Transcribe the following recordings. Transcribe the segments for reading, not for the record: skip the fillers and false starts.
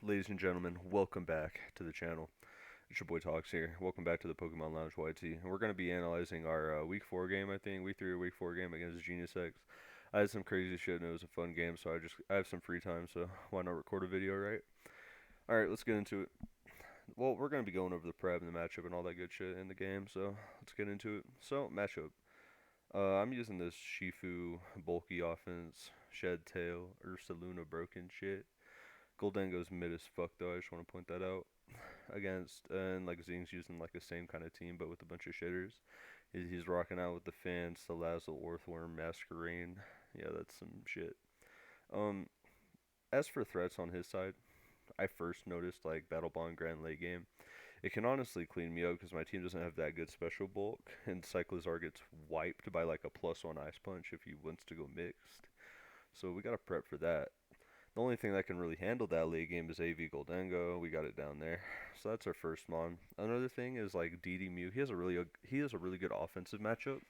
Ladies and gentlemen, welcome back to the channel. It's your boy Talks here. Welcome back to the Pokemon Lounge YT. And we're going to be analyzing our Week 4 game, I think. Week 3 or Week 4 game against GeniusX. I had some crazy shit and it was a fun game, so I have some free time, so why not record a video, right? Alright, let's get into it. Well, we're going to be going over the prep and the matchup and all that good shit in the game, so let's get into it. So, matchup. I'm using this Shifu bulky offense, Shed Tail, Ursaluna broken shit. Goldengo's mid as fuck though, I just want to point that out. Against, and like Zing's using like the same kind of team but with a bunch of shitters. He's rocking out with the Fan, Salazzle, Orthworm, Masquerain. Yeah, that's some shit. Um, as for threats on his side, I first noticed like Battle Bond Grand late game. It can honestly clean me up because my team doesn't have that good special bulk, and Cyclizar gets wiped by like a +1 Ice Punch if he wants to go mixed. So we gotta prep for that. The only thing that can really handle that late game is AV Goldengo. We got it down there. So that's our first mon. Another thing is like DD Mew. He has a really good offensive matchup,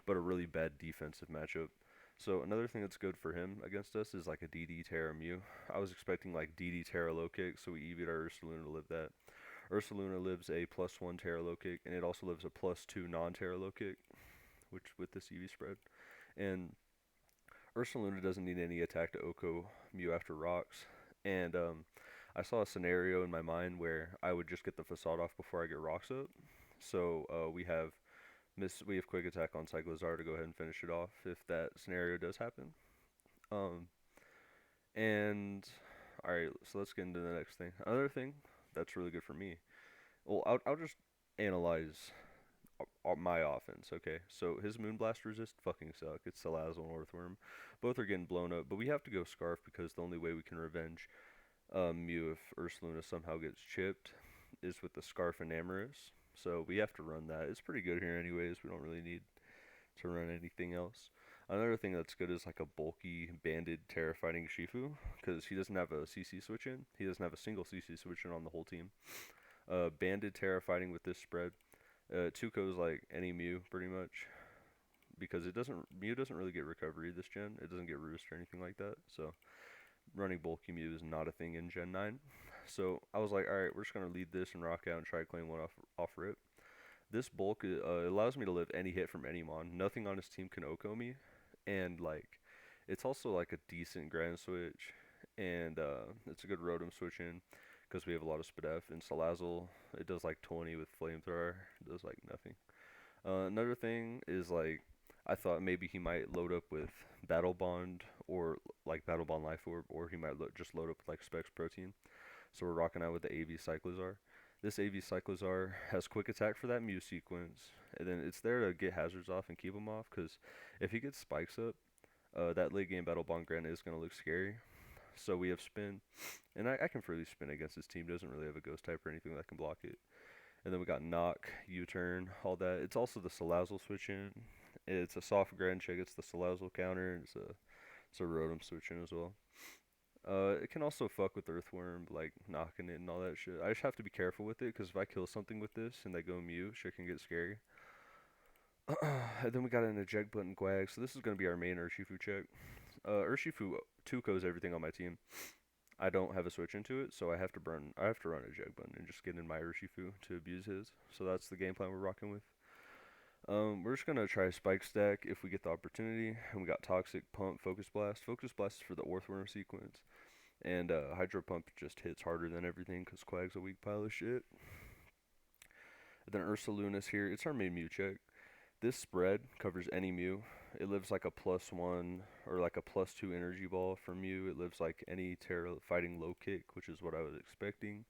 but a really bad defensive matchup. So another thing that's good for him against us is like a DD Terra Mew. I was expecting like DD Terra low kick, so we EV'd our Ursaluna to live that. Ursaluna lives a +1 Terra low kick, and it also lives a +2 non-Terra low kick, which with this EV spread. And Ursaluna doesn't need any attack to Oko Mew after rocks. And I saw a scenario in my mind where I would just get the facade off before I get rocks up. So we have quick attack on Cyclizar to go ahead and finish it off if that scenario does happen. Um, and alright, so let's get into the next thing. Another thing that's really good for me. Well, I'll just analyze my offense, okay? So his Moonblast resist fucking suck. It's Salazzle and Orthworm. Both are getting blown up, but we have to go Scarf because the only way we can revenge Mew if Ursaluna somehow gets chipped is with the Scarf and Amorous. So we have to run that. It's pretty good here anyways. We don't really need to run anything else. Another thing that's good is like a bulky, banded, terrifying Shifu because he doesn't have a CC switch in. He doesn't have a single CC switch in on the whole team. Banded, terrifying with this spread. Tuco's like any Mew pretty much because Mew doesn't really get recovery this gen. It doesn't get roost or anything like that. So running bulky Mew is not a thing in Gen 9. So I was like, all right, we're just gonna lead this and rock out and try to claim one off rip. This bulk allows me to live any hit from any mon. Nothing on his team can Oko me, and like it's also like a decent Grand Switch, and it's a good Rotom switch in because we have a lot of Spadef. And Salazzle, it does like 20 with Flamethrower. It does like nothing. Another thing is like I thought maybe he might load up with Battle Bond or like Battle Bond Life Orb, or he might just load up with like Specs Protein. So we're rocking out with the AV Cyclizar. This AV Cyclizar has quick attack for that Mew sequence, and then it's there to get hazards off and keep him off. Because if he gets spikes up, that late game Battle Bond Granite is gonna look scary. So we have spin, and I can freely spin against his team. Doesn't really have a ghost type or anything that can block it. And then we got knock, U-turn, all that. It's also the Salazzle switch in. It's a soft grand check. It's the Salazzle counter. And it's a Rotom switch in as well. It can also fuck with Earthworm, like knocking it and all that shit. I just have to be careful with it because if I kill something with this and they go Mew, shit can get scary. And then we got an eject button Quag. So this is gonna be our main Urshifu check. Urshifu 2-co's everything on my team. I don't have a switch into it, so I have to run a jag button and just get in my Urshifu to abuse his. So that's the game plan we're rocking with. We're just gonna try Spike Stack if we get the opportunity. And we got Toxic, Pump, Focus Blast. Focus Blast is for the Orthworm sequence. And Hydro Pump just hits harder than everything because Quag's a weak pile of shit. And then Ursaluna's here. It's our main Mew check. This spread covers any Mew. It lives like a +1 or like a +2 energy ball from Mew. It lives like any Terra fighting low kick, which is what I was expecting.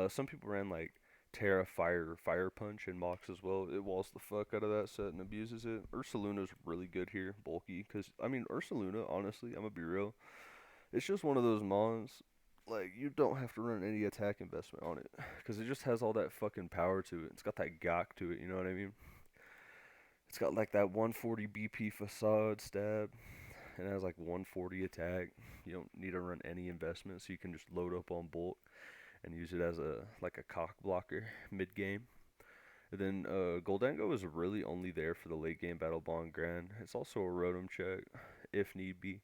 Some people ran like Terra Fire Punch and Mox as well. It walls the fuck out of that set and abuses it. Ursaluna's really good here, bulky, because I mean Ursaluna, honestly, I'm gonna be real. It's just one of those mons. Like you don't have to run any attack investment on it, because it just has all that fucking power to it. It's got that gawk to it, you know what I mean? It's got like that 140 BP facade stab, and it has like 140 attack. You don't need to run any investment, so you can just load up on bulk and use it as a like a cock blocker mid game. And then Goldango is really only there for the late game Battle Bond Grand. It's also a Rotom check if need be,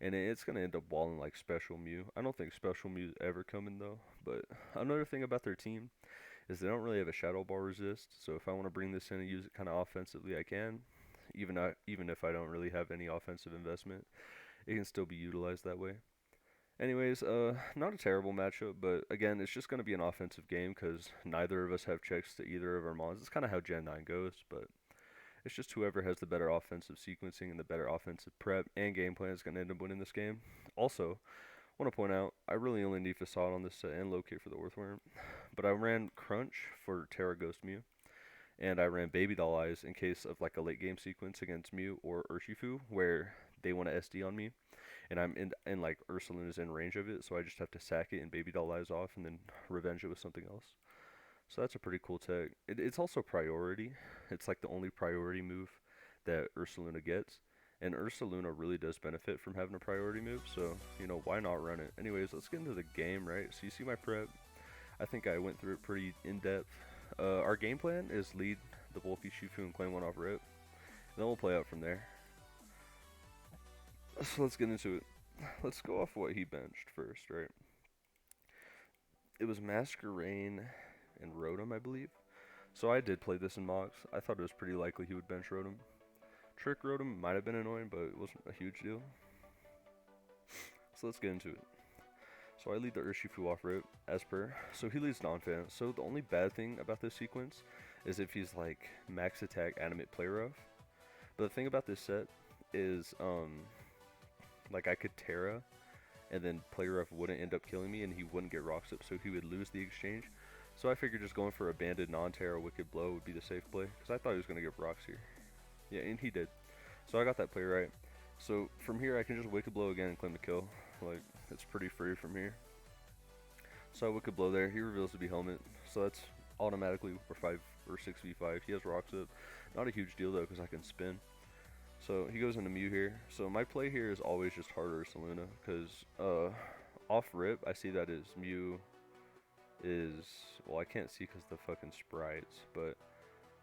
and it's gonna end up walling like Special Mew. I don't think Special Mew's ever coming though. But another thing about their team is they don't really have a Shadow Ball resist. So if I want to bring this in and use it kind of offensively, I can. Even if I don't really have any offensive investment, it can still be utilized that way. Anyways, not a terrible matchup, but again, it's just going to be an offensive game because neither of us have checks to either of our mons. It's kind of how Gen 9 goes, but it's just whoever has the better offensive sequencing and the better offensive prep and game plan is going to end up winning this game. Also, want to point out, I really only need Facade on this set and Locate for the Earthworm, but I ran Crunch for Terra Ghost Mew, and I ran Baby Doll Eyes in case of like a late game sequence against Mew or Urshifu where they want to SD on me, and I'm in like Ursaluna's in range of it, so I just have to sack it and Baby Doll Eyes off and then revenge it with something else. So that's a pretty cool tech. It's also priority. It's like the only priority move that Ursaluna gets. And Ursaluna really does benefit from having a priority move, so, why not run it? Anyways, let's get into the game, right? So you see my prep. I think I went through it pretty in-depth. Our game plan is lead the bulky Shifu and claim one off rip. And then we'll play out from there. So let's get into it. Let's go off what he benched first, right? It was Masquerain and Rotom, I believe. So I did play this in mocks. I thought it was pretty likely he would bench Rotom. Trick Rotom might have been annoying, but it wasn't a huge deal. So let's get into it. So I lead the Urshifu off rip, as per. So he leads non-fan. So the only bad thing about this sequence is if he's like max attack animate play rough. But the thing about this set is like I could Terra and then play rough wouldn't end up killing me and he wouldn't get rocks up, so he would lose the exchange. So I figured just going for a banded non-Terra Wicked Blow would be the safe play, because I thought he was going to get rocks here. Yeah, and he did. So I got that play right. So from here I can just Wicked Blow again and claim the kill. Like, it's pretty free from here. So I Wicked Blow there. He reveals to be Helmet. So that's automatically or 5 or 6v5. He has rocks up. Not a huge deal though, because I can spin. So he goes into Mew here. So my play here is always just harder Saluna, because off rip I see that his Mew is, well, I can't see because the fucking sprites, but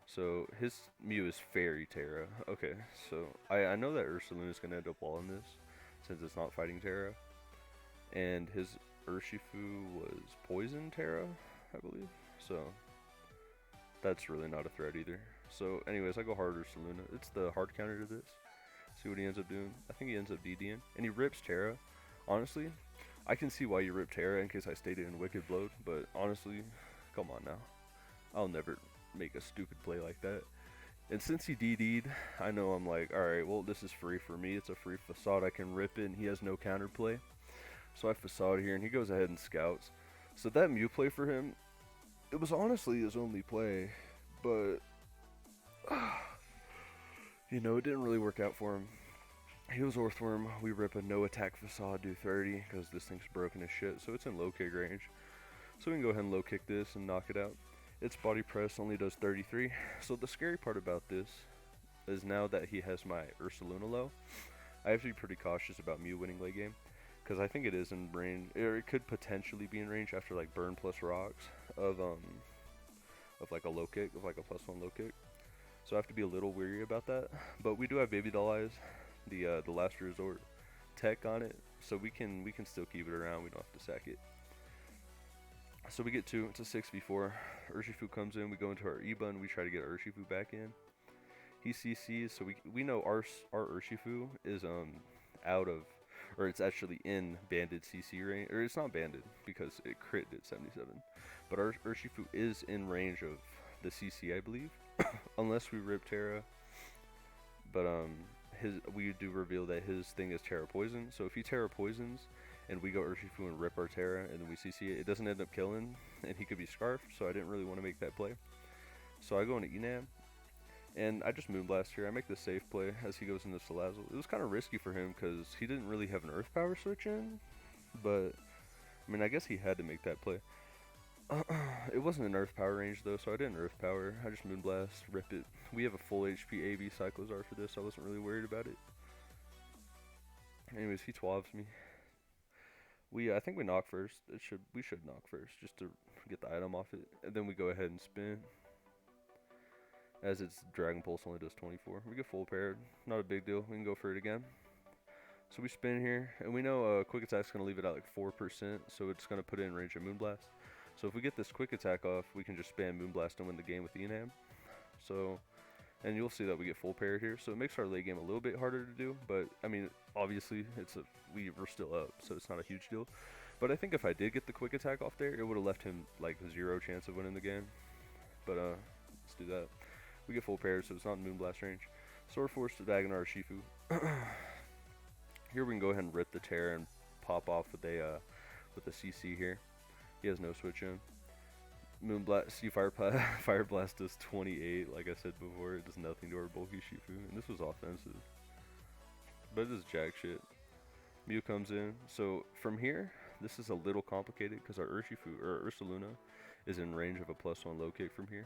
so his Mew is Fairy Terra. Okay, so I know that Ursaluna is going to end up walling this since it's not fighting Terra, and his Urshifu was Poison Terra, I believe, so that's really not a threat either. So anyways, I go hard Ursaluna. It's the hard counter to this. See what he ends up doing. I think he ends up DDing, and he rips Terra. Honestly, I can see why you ripped Terra in case I stayed in Wicked Blowed, but honestly, come on now. I'll never make a stupid play like that. And since he DD'd, I know I'm like, alright, well, this is free for me. It's a free Facade. I can rip it, and he has no counterplay. So I Facade here, and he goes ahead and scouts. So that Mew play for him, it was honestly his only play, but it didn't really work out for him. He was Earthworm. We rip a no attack Facade, do 30, because this thing's broken as shit, so it's in low kick range. So we can go ahead and low kick this and knock it out. Its body press only does 33. So the scary part about this is now that he has my Ursaluna low, I have to be pretty cautious about Mew winning late game, because I think it is in range, or it could potentially be in range after like burn plus rocks of like a low kick, of like a +1 low kick. So I have to be a little weary about that. But we do have Baby Doll Eyes, the last resort tech on it, so we can still keep it around. We don't have to sack it. So we get 2. It's a 6v4. Urshifu comes in. We go into our E-Bun. We try to get Urshifu back in. He CCs, so we know our Urshifu is out of, or it's actually in banded CC range, or it's not banded because it crit at 77. But our Urshifu is in range of the CC, I believe, unless we rip Terra. But we do reveal that his thing is Terra Poison. So if he Terra Poisons and we go Urshifu and rip our Terra and then we CC it, it doesn't end up killing, and he could be Scarfed, so I didn't really want to make that play. So I go into Enam, and I just Moonblast here. I make the safe play as he goes into Salazzle. It was kind of risky for him because he didn't really have an Earth Power switch in, but I mean, I guess he had to make that play. It wasn't an Earth Power range though, so I didn't Earth Power. I just Moonblast, rip it. We have a full HP AV Cyclozar for this, so I wasn't really worried about it. Anyways, he twabs me. I think we knock first. We should knock first just to get the item off it, and then we go ahead and spin. As its Dragon Pulse only does 24. We get full paired. Not a big deal. We can go for it again. So we spin here, and we know quick attack's going to leave it at like 4%, so it's going to put it in range of Moonblast. So if we get this quick attack off, we can just spam Moonblast and win the game with Enam. So, and you'll see that we get full parried here, so it makes our late game a little bit harder to do, but I mean, obviously, we're still up, so it's not a huge deal. But I think if I did get the quick attack off there, it would have left him like 0 chance of winning the game. But let's do that. We get full parried, so it's not in Moonblast range. So we're forced to Dagonar Shifu. Here we can go ahead and rip the Terra and pop off with a CC here. He has no switch in. Moonblast, Fire Blast does 28, like I said before. It does nothing to our bulky Shifu, and this was offensive. But it is jack shit. Mew comes in. So from here, this is a little complicated because our Ursaluna is in range of a +1 low kick from here.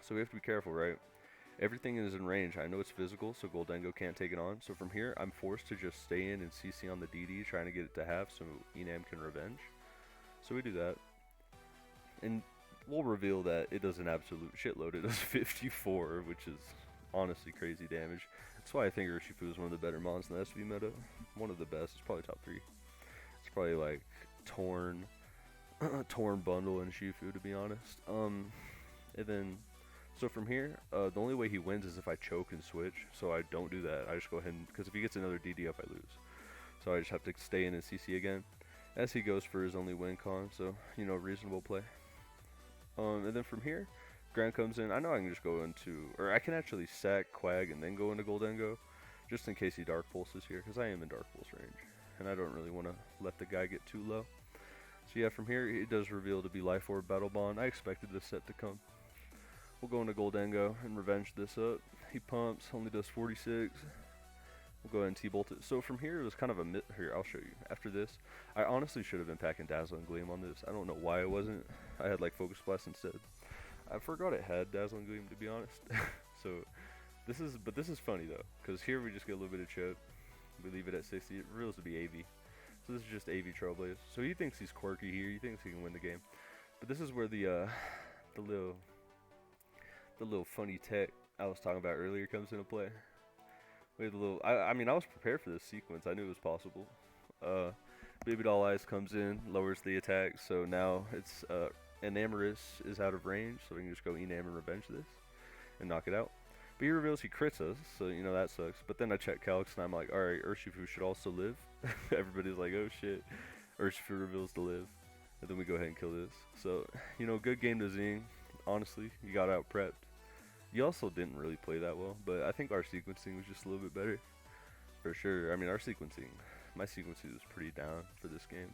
So we have to be careful, right? Everything is in range. I know it's physical, so Goldengo can't take it on. So from here, I'm forced to just stay in and CC on the DD, trying to get it to half so Enam can revenge. So we do that. And we'll reveal that it does an absolute shitload. It does 54, which is honestly crazy damage. That's why I think Urshifu is one of the better mons in the SV meta. One of the best. It's probably top 3. It's probably like Torn Bundle and Shifu, to be honest. And then... So from here, the only way he wins is if I choke and switch, so I don't do that. I just go ahead and, because if he gets another DD up, I lose. So I just have to stay in and CC again, as he goes for his only win con, so, you know, reasonable play. And then from here, Grant comes in. I know I can just go into, or I can actually sack Quag and then go into Goldengo, just in case he Dark Pulses here, because I am in Dark Pulse range, and I don't really want to let the guy get too low. So yeah, from here, it does reveal to be Life Orb Battle Bond. I expected this set to come. We'll go into Goldengo and revenge this up. He pumps, only does 46. We'll go ahead and T-bolt it. So from here, it was kind of a here, I'll show you. After this, I honestly should have been packing Dazzling Gleam on this. I don't know why I wasn't. I had like Focus Blast instead. I forgot it had Dazzling Gleam, to be honest. So this is funny though, because here we just get a little bit of choke. We leave it at 60. It reveals to be AV. So this is just AV Trailblaze. So he thinks he's quirky here. He thinks he can win the game. But this is where the little funny tech I was talking about earlier comes into play. We had a little, I mean, I was prepared for this sequence. I knew it was possible. Baby Doll Eyes comes in, lowers the attack, so now it's, Enamorous is out of range, so we can just go Enam and revenge this and knock it out. But he reveals he crits us, so, you know, that sucks. But then I check Calix, and I'm like, alright, Urshifu should also live. Everybody's like, oh shit, Urshifu reveals to live. And then we go ahead and kill this. So, you know, good game to Zing. Honestly, you got out prepped. You also didn't really play that well, but I think our sequencing was just a little bit better. For sure. I mean, my sequencing was pretty down for this game.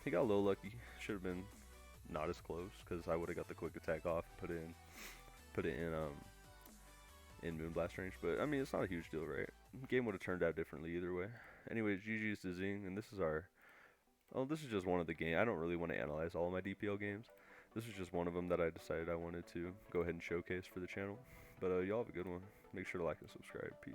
He got a little lucky. Should have been not as close, because I would have got the quick attack off, put it in Moonblast range. But I mean, it's not a huge deal, right? Game would have turned out differently either way. Anyways, GG's to Zing, and this is just one of the games. I don't really want to analyze all of my DPL games. This is just one of them that I decided I wanted to go ahead and showcase for the channel. But y'all have a good one. Make sure to like and subscribe. Peace.